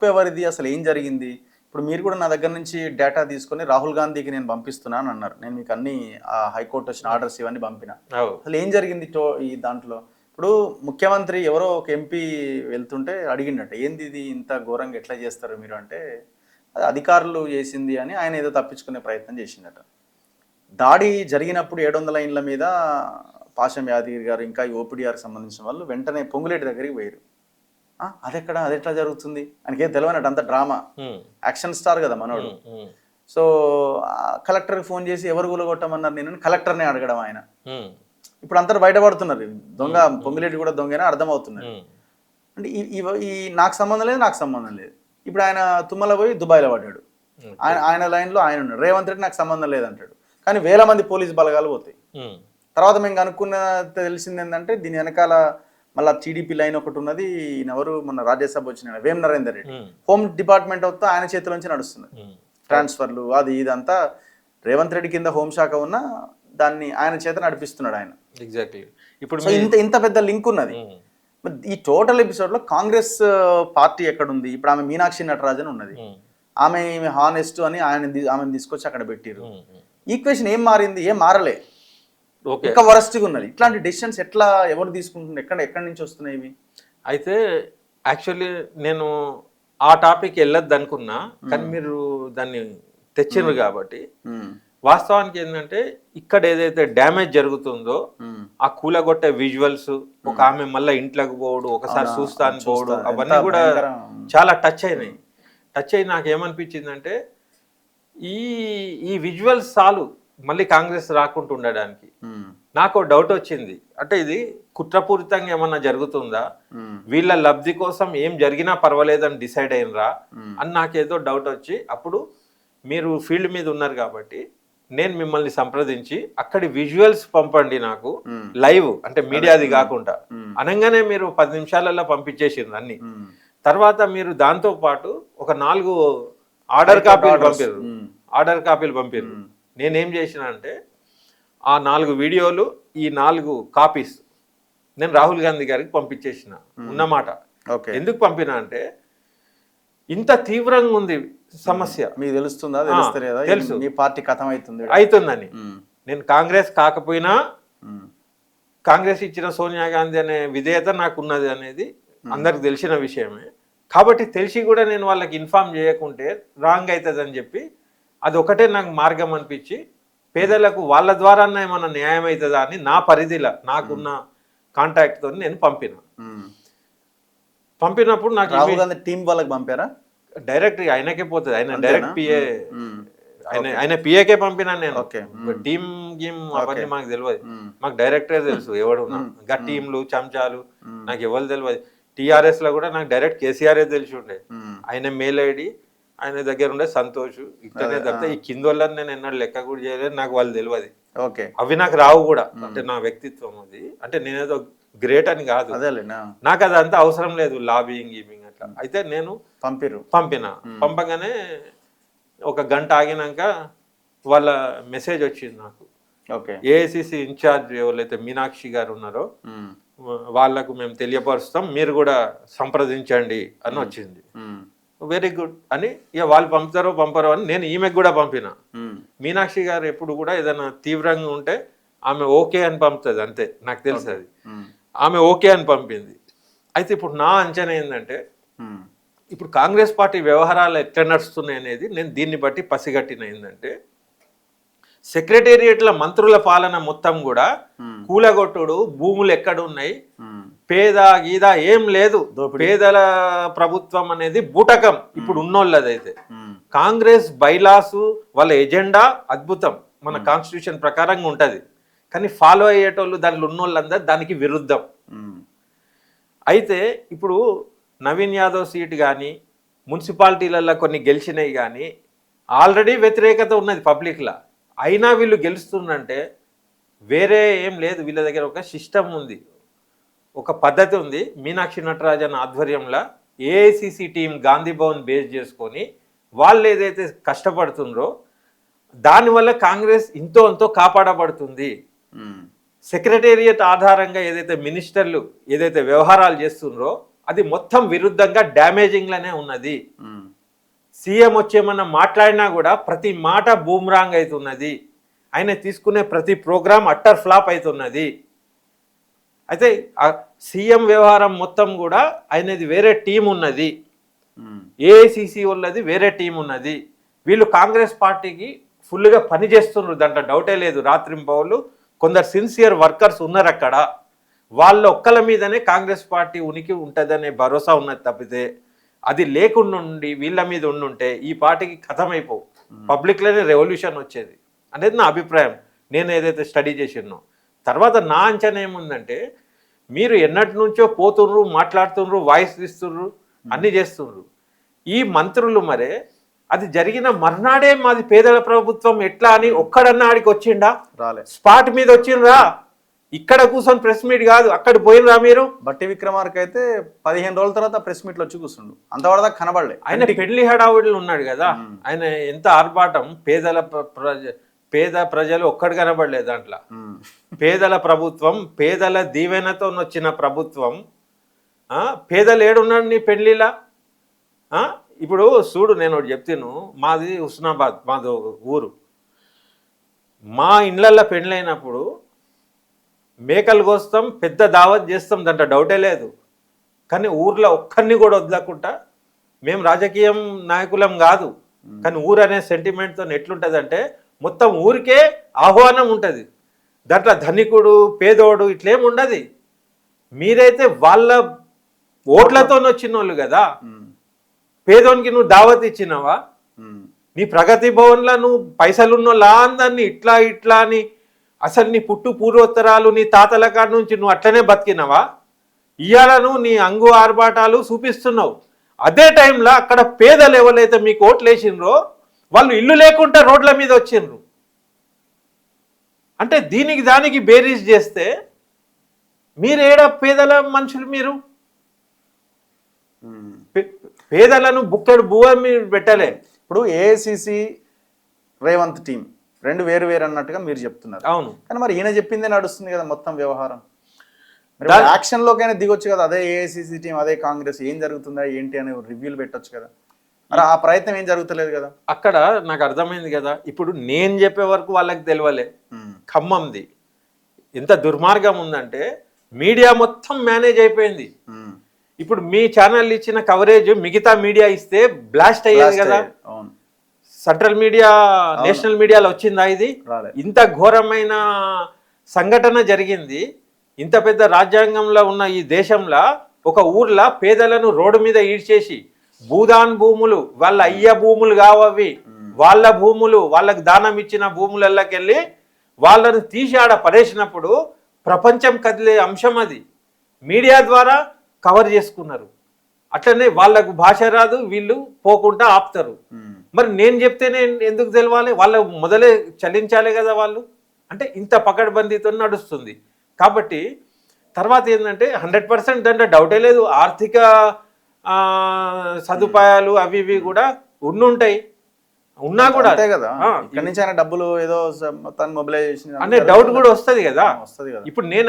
ఎవరిది, అసలు ఏం జరిగింది? ఇప్పుడు మీరు కూడా నా దగ్గర నుంచి డేటా తీసుకొని రాహుల్ గాంధీకి నేను పంపిస్తున్నాను అన్నారు. నేను మీకు అన్ని హైకోర్టు వచ్చిన ఆర్డర్స్ ఇవన్నీ పంపిన. అసలు ఏం జరిగింది ఈ దాంట్లో? ఇప్పుడు ముఖ్యమంత్రి ఎవరో ఒక ఎంపీ వెళ్తుంటే అడిగిండట, ఏంది ఇది ఇంత ఘోరంగా ఎట్లా చేస్తారు మీరు అంటే, అది అధికారులు చేసింది అని ఆయన ఏదో తప్పించుకునే ప్రయత్నం చేసిండట. దాడి జరిగినప్పుడు 700 ఇండ్ల మీద పాషం యాదగిరి గారు ఇంకా ఓపీడీఆర్కి సంబంధించిన వాళ్ళు వెంటనే పొంగులేటి దగ్గరికి పోయారు. అది ఎట్లా జరుగుతుంది ఆయనకేం తెలియనట్టు, అంత డ్రామా యాక్షన్ స్టార్ కదా మనోడు. సో కలెక్టర్కి ఫోన్ చేసి ఎవరు కూలగొట్టమన్నారు నేను కలెక్టర్నే అడగడం ఆయన. ఇప్పుడు అందరు బయటపడుతున్నారు, దొంగ పొంగులేటి కూడా దొంగనే అర్థమవుతున్నది. అంటే ఈ నాకు సంబంధం లేదు. ఇప్పుడు ఆయన తుమ్మల పోయి దుబాయ్లో పడ్డాడు, ఆయన లైన్లో ఆయన ఉన్నాడు. రేవంత్ రెడ్డి నాకు సంబంధం లేదంటాడు, కానీ వేల మంది పోలీసు బలగాలు పోతాయి. తర్వాత మేము కనుక్కున్న తెలిసింది ఏంటంటే, దీని వెనకాల మళ్ళీ టీడీపీ లైన్ ఒకటి ఉన్నది. ఎవరు మొన్న రాజ్యసభ వచ్చిన వేం నరేందర్ రెడ్డి, హోమ్ డిపార్ట్మెంట్ వస్తే ఆయన చేతిలోంచి నడుస్తున్నది. ట్రాన్స్ఫర్లు అది ఇదంతా రేవంత్ రెడ్డి కింద హోంశాఖ ఉన్న దాన్ని ఆయన చేత నడిపిస్తున్నాడు ఆయన. ఎగ్జాక్ట్లీ. ఇప్పుడు ఇంత పెద్ద లింక్ ఉన్నది. ఈ టోటల్ ఎపిసోడ్ లో కాంగ్రెస్ పార్టీ ఎక్కడుంది? ఇప్పుడు ఆమె మీనాక్షి నటరాజన్ ఉన్నది, ఆమె హానెస్ట్ అని ఆమెను తీసుకొచ్చి అక్కడ పెట్టిరు. ఈక్వేషన్ ఏం మారింది? ఏం మారలే, ఇంకా వరస్ట్గా ఉన్నది. ఇట్లాంటి డెసిషన్స్ ఎట్లా ఎవరు తీసుకుంటున్నారు? ఎక్కడి నుంచి వస్తున్నాయి ఇవి? అయితే యాక్చువల్లీ నేను ఆ టాపిక్ వెళ్ళొద్దు అనుకున్నా, కానీ మీరు దాన్ని తెచ్చిండ్రు కాబట్టి వాస్తవానికి ఏంటంటే, ఇక్కడ ఏదైతే డ్యామేజ్ జరుగుతుందో ఆ కూలగొట్టే విజువల్స్, ఒక ఆమె మళ్ళీ ఇంట్లోకి పోవడు, ఒకసారి చూస్తాను పోవడు, అవన్నీ కూడా చాలా టచ్ అయ్యి నాకు ఏమనిపించిందంటే, ఈ విజువల్స్ చాలు మళ్ళీ కాంగ్రెస్ రాకుండా ఉండడానికి. నాకు డౌట్ వచ్చింది, అంటే ఇది కుట్రపూరితంగా ఏమన్నా జరుగుతుందా, వీళ్ళ లబ్ధి కోసం ఏం జరిగినా పర్వాలేదని డిసైడ్ అయినరా అని నాకేదో డౌట్ వచ్చి, అప్పుడు మీరు ఫీల్డ్ మీద ఉన్నారు కాబట్టి నేను మిమ్మల్ని సంప్రదించి అక్కడి విజువల్స్ పంపండి నాకు లైవ్, అంటే మీడియాది కాకుండా అనగానే మీరు 10 నిమిషాలలో పంపించేసింది అన్ని. తర్వాత మీరు దాంతో పాటు ఒక 4 ఆర్డర్ కాపీలు పంపారు. నేనేం చేసిన అంటే, ఆ 4 వీడియోలు, ఈ 4 కాపీస్ నేను రాహుల్ గాంధీ గారికి పంపించేసిన ఉన్నమాట. ఎందుకు పంపినా అంటే, ఇంత తీవ్రంగా ఉంది సమస్య, మీకు తెలుస్తుందా? తెలుసు, మీ పార్టీ కథం అవుతుందని. నేను కాంగ్రెస్ కాకపోయినా కాంగ్రెస్ ఇచ్చిన సోనియా గాంధీ అనే విధేయత నాకు ఉన్నది అనేది అందరికి తెలిసిన విషయమే. కాబట్టి తెలిసి కూడా నేను వాళ్ళకి ఇన్ఫార్మ్ చేయకుంటే రాంగ్ అవుతుంది అని చెప్పి, అది ఒకటే నాకు మార్గం అనిపించి, పేదలకు వాళ్ళ ద్వారా ఏమన్నా న్యాయం అవుతుందా అని నా పరిధిలో నాకున్న కాంటాక్ట్తో నేను పంపినప్పుడు నాకు రాహుల్ గాంధీ టీం వాళ్ళకి పంపారా? డైరెక్ట్ ఆయనకే పోతుంది, ఆయన డైరెక్ట్ పిఏ, ఆయన పిఏకే పంపినా నేను. టీమ్ గేమ్ అవన్నీ మాకు తెలియదు, మాకు డైరెక్టే తెలుసు ఎవడున్నా. ఇంకా టీంలు చెంచాలు నాకు ఎవరు తెలియదు. టీఆర్ఎస్ లో కూడా నాకు డైరెక్ట్ కేసీఆర్ఏ తెలిసి ఉండే, ఆయన మెయిల్ ఐడి ఆయన దగ్గర ఉండే సంతోష్ ఇక్కడనే తప్పితే ఈ కింద వాళ్ళని నేను ఎన్నడూ లెక్క కూడా చేయలేదు, నాకు వాళ్ళు తెలియదు. అవి నాకు రావు కూడా, అంటే నా వ్యక్తిత్వం అది. అంటే నేనేదో గ్రేట్ అని కాదు, నాకు అదంతా అవసరం లేదు, లాబింగ్ గీబింగ్ అట్లా. అయితే నేను పంపగానే ఒక గంట ఆగినాక వాళ్ళ మెసేజ్ వచ్చింది నాకు. ఏఐసిసి ఇన్ఛార్జ్ ఎవరైతే మీనాక్షి గారు ఉన్నారో వాళ్ళకు మేము తెలియపరుస్తాం, మీరు కూడా సంప్రదించండి అని వచ్చింది. వెరీ గుడ్ అని, ఇక వాళ్ళు పంపరో అని నేను ఈమెకు కూడా పంపిన. మీనాక్షి గారు ఎప్పుడు కూడా ఏదైనా తీవ్రంగా ఉంటే ఆమె ఓకే అని పంపుతుంది, అంతే నాకు తెలుసు అది. ఆమె ఓకే అని పంపింది. అయితే ఇప్పుడు నా అంచనా ఏంటంటే, ఇప్పుడు కాంగ్రెస్ పార్టీ వ్యవహారాలు ఎట్లా నడుస్తున్నాయి అనేది నేను దీన్ని బట్టి పసిగట్టిన ఏంటంటే, సెక్రటేరియట్ల మంత్రుల పాలన మొత్తం కూడా కూలగొట్టుడు, భూములు ఎక్కడున్నాయి, పేద గీద ఏం లేదు, పేదల ప్రభుత్వం అనేది బూటకం ఇప్పుడు ఉన్నోళ్ళదైతే. కాంగ్రెస్ బైలాసు వాళ్ళ ఎజెండా అద్భుతం, మన కాన్స్టిట్యూషన్ ప్రకారంగా ఉంటది, కానీ ఫాలో అయ్యేటోళ్ళు దానిలో ఉన్నోళ్ళందరూ దానికి విరుద్ధం. అయితే ఇప్పుడు నవీన్ యాదవ్ సీట్ కానీ మున్సిపాలిటీలలో కొన్ని గెలిచినాయి కానీ ఆల్రెడీ వ్యతిరేకత ఉన్నది పబ్లిక్లా, అయినా వీళ్ళు గెలుస్తుందంటే వేరే ఏం లేదు, వీళ్ళ దగ్గర ఒక సిస్టమ్ ఉంది, ఒక పద్ధతి ఉంది. మీనాక్షి నటరాజన్ ఆధ్వర్యంలో AICC team Gandhi Bhavan base చేసుకొని వాళ్ళు ఏదైతే కష్టపడుతుండ్రో దానివల్ల కాంగ్రెస్ ఇంతో అంతో కాపాడబడుతుంది. సెక్రటేరియట్ ఆధారంగా ఏదైతే మినిస్టర్లు ఏదైతే వ్యవహారాలు చేస్తుండ్రో అది మొత్తం విరుద్ధంగా డ్యామేజింగ్లోనే ఉన్నది. ఉమ్, సీఎం వచ్చేమన్నా మాట్లాడినా కూడా ప్రతి మాట బూమ్రాంగ్ అవుతున్నది. ఆయన తీసుకునే ప్రతి ప్రోగ్రాం అట్టర్ ఫ్లాప్ అవుతున్నది. అయితే ఆ సీఎం వ్యవహారం మొత్తం కూడా ఆయనది వేరే టీం ఉన్నది, ఉమ్, ఏఐసిసి వాళ్ళది వేరే టీం ఉన్నది. వీళ్ళు కాంగ్రెస్ పార్టీకి ఫుల్గా పనిచేస్తున్నారు, దాంట్లో డౌటే లేదు. రాత్రింబవళ్ళు కొందరు సిన్సియర్ వర్కర్స్ ఉన్నారు అక్కడ. వాళ్ళ ఒక్కల మీదనే కాంగ్రెస్ పార్టీ ఉనికి ఉంటుందనే భరోసా ఉన్నది తప్పితే అది లేకుండా ఉండి వీళ్ళ మీద ఉండుంటే ఈ పార్టీకి కథమైపోవు, పబ్లిక్లోనే రెవల్యూషన్ వచ్చేది అనేది నా అభిప్రాయం. నేను ఏదైతే స్టడీ చేసినో తర్వాత నా అంచనా ఏముందంటే, మీరు ఎన్నటి నుంచో పోతుండ్రు, మాట్లాడుతుండ్రు, వాయిస్ ఇస్తుండ్రు, అన్నీ చేస్తుండ్రు. ఈ మంత్రులు మరే అది జరిగిన మర్నాడే మాది పేదల ప్రభుత్వం ఎట్లా అని ఒక్కడన్నా ఆడికి వచ్చిండా? రాలే. స్పాట్ మీద వచ్చిండ్రా? ఇక్కడ కూర్చొని ప్రెస్ మీట్ కాదు, అక్కడ పోయినరా మీరు? బట్టి విక్రమార్క అయితే 15 రోజుల తర్వాత ప్రెస్ మీట్లో వచ్చి కూర్చుండు, అంతవరదా కనబడలే. ఆయన పెళ్లి హడావుడిలో ఉన్నాడు కదా, ఆయన ఎంత ఆర్భాటం. పేద ప్రజలు ఒక్కడు కనబడలేదు దాంట్లో. పేదల ప్రభుత్వం, పేదల దీవెనతో వచ్చిన ప్రభుత్వం. పేదలు ఏడున్నాడు నీ పెళ్లిలా? ఇప్పుడు చూడు, నేను ఒకటి చెప్తాను. మాది హుస్నాబాద్, మాది ఊరు. మా ఇండ్లల్లో పెళ్ళైనప్పుడు మేకలు కోస్తాం, పెద్ద దావత్ చేస్తాం, దాంట్లో డౌటే లేదు. కానీ ఊర్లో ఒక్కరిని కూడా వదలకుండా, మేము రాజకీయం నాయకులం కాదు, కానీ ఊరు అనే సెంటిమెంట్తో ఎట్లుంటుంది అంటే మొత్తం ఊరికే ఆహ్వానం ఉంటుంది. దాంట్లో ధనికుడు పేదోడు ఇట్లేం ఉండదు. మీరైతే వాళ్ళ ఓట్లతో వచ్చిన వాళ్ళు కదా. పేదోనికి నువ్వు దావత్ ఇచ్చినావా? నీ ప్రగతి భవన్లో నువ్వు పైసలున్నోళ్ళ అందరినీ ఇట్లా ఇట్లా అని అసలు నీ పుట్టు పూర్వోత్తరాలు నీ తాతల కాడ నుంచి నువ్వు అట్లనే బతికినవా? ఇవాళ నువ్వు నీ అంగు ఆర్భాటాలు చూపిస్తున్నావు. అదే టైంలో అక్కడ పేదలు ఎవరైతే మీకు ఓట్లు వేసిండ్రో వాళ్ళు ఇల్లు లేకుండా రోడ్ల మీద వచ్చిండ్రు. అంటే దీనికి దానికి బేరీజ్ చేస్తే మీరేడ పేదల మనుషులు? మీరు పేదలను బుక్కెడు బువ్వ మీరు పెట్టలే. ఇప్పుడు ఏఐసిసి రేవంత్ టీం రెండు వేరు వేరు అన్నట్టుగా మీరు చెప్తున్నారు. అవును, కానీ మరి ఈయన చెప్పిందే నడుస్తుంది కదా మొత్తం వ్యవహారం. యాక్షన్ లోకైనా దిగొచ్చు కదా, అదే ఏఐసిసి టీం అదే కాంగ్రెస్, ఏం జరుగుతుందా ఏంటి అనే రివ్యూలు పెట్టొచ్చు కదా. మరి ఆ ప్రయత్నం ఏం జరుగుతలేదు కదా. అక్కడ నాకు అర్థమైంది కదా. ఇప్పుడు నేను చెప్పే వరకు వాళ్ళకి తెలియలే. ఖమ్మంది ఎంత దుర్మార్గం ఉందంటే మీడియా మొత్తం మేనేజ్ అయిపోయింది. ఇప్పుడు మీ ఛానల్ ఇచ్చిన కవరేజ్ మిగతా మీడియా ఇస్తే బ్లాస్ట్ అయ్యేది కదా. సెంట్రల్ మీడియా, నేషనల్ మీడియాలో వచ్చిందా ఇది? ఇంత ఘోరమైన సంఘటన జరిగింది. ఇంత పెద్ద రాజ్యాంగంలో ఉన్న ఈ దేశంలో ఒక ఊర్లో పేదలను రోడ్డు మీద ఈడ్చేసి భూదాన్ భూములు, వాళ్ళ అయ్య భూములు కావవి, వాళ్ళ భూములు, వాళ్ళకి దానం ఇచ్చిన భూములకెళ్ళి వాళ్ళను తీసి ఆడ పడేసినప్పుడు ప్రపంచం కదిలే అంశం అది. మీడియా ద్వారా కవర్ చేసుకున్నారు. అట్లనే వాళ్ళకు భాష రాదు, వీళ్ళు పోకుండా ఆపుతారు. మరి నేను చెప్తేనే ఎందుకు తెలవాలి? వాళ్ళు మొదలే చలించాలి కదా వాళ్ళు. అంటే ఇంత పకడ్బందీతో నడుస్తుంది. కాబట్టి తర్వాత ఏంటంటే 100% దాంట్లో డౌటే లేదు, ఆర్థిక సదుపాయాలు అవి ఇవి కూడా ఉండుంటాయి. ఉన్నా కూడా కదా ఇక్కడి నుంచి ఆయన డబ్బులు ఏదో మొత్తాన్ని మొబిలైజేషన్ అనే డౌట్ కూడా వస్తుంది కదా. ఇప్పుడు నేను